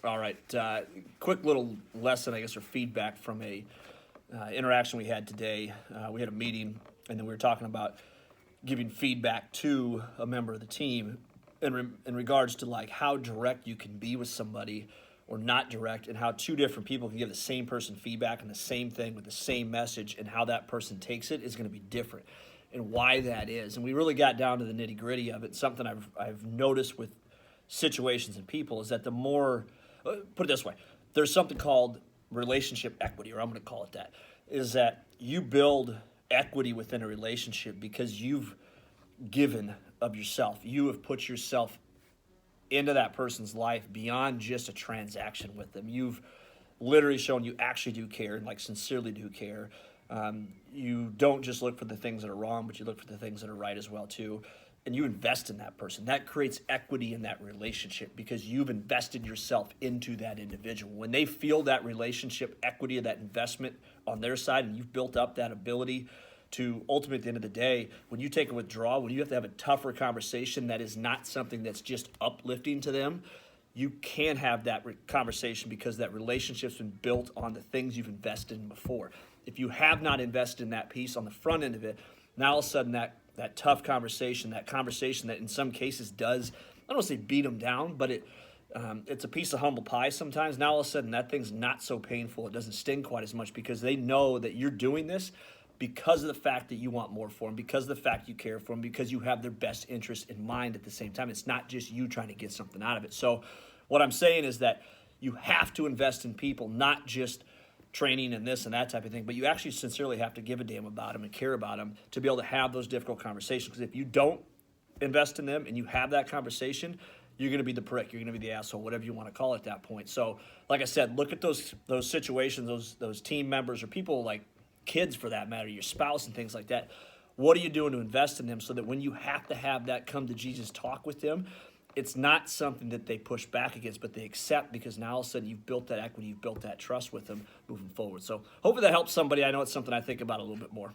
All right. Quick little lesson, I guess, or feedback from a interaction we had today. We had a meeting, and then we were talking about giving feedback to a member of the team in regards to like how direct you can be with somebody or not direct, and how two different people can give the same person feedback on the same thing with the same message, and how that person takes it is going to be different, and why that is. And we really got down to the nitty gritty of it. Something I've noticed with situations and people is that the more, put it this way, there's something called relationship equity, or I'm going to call it that, is that you build equity within a relationship because you've given of yourself. You have put yourself into that person's life beyond just a transaction with them. You've literally shown you actually do care, and like sincerely do care. You don't just look for the things that are wrong, but you look for the things that are right as well too. And you invest in that person. That creates equity in that relationship because you've invested yourself into that individual. When they feel that relationship equity, that investment on their side, and you've built up that ability to ultimately, at the end of the day, when you take a withdrawal, when you have to have a tougher conversation that is not something that's just uplifting to them, you can have that conversation because that relationship's been built on the things you've invested in before. If you have not invested in that piece on the front end of it, now all of a sudden that tough conversation, that conversation that in some cases does, I don't want to say beat them down, but it's a piece of humble pie sometimes. Now all of a sudden that thing's not so painful. It doesn't sting quite as much because they know that you're doing this because of the fact that you want more for them, because of the fact you care for them, because you have their best interest in mind at the same time. It's not just you trying to get something out of it. So what I'm saying is that you have to invest in people, not just training and this and that type of thing, but you actually sincerely have to give a damn about them and care about them to be able to have those difficult conversations. Because if you don't invest in them and you have that conversation, you're going to be the prick, you're going to be the asshole, whatever you want to call it at that point. So like I said, look at those situations, those team members or people, like kids for that matter, your spouse and things like that. What are you doing to invest in them so that when you have to have that come to Jesus talk with them, it's not something that they push back against, but they accept, because now all of a sudden you've built that equity, you've built that trust with them moving forward. So hopefully that helps somebody. I know it's something I think about a little bit more.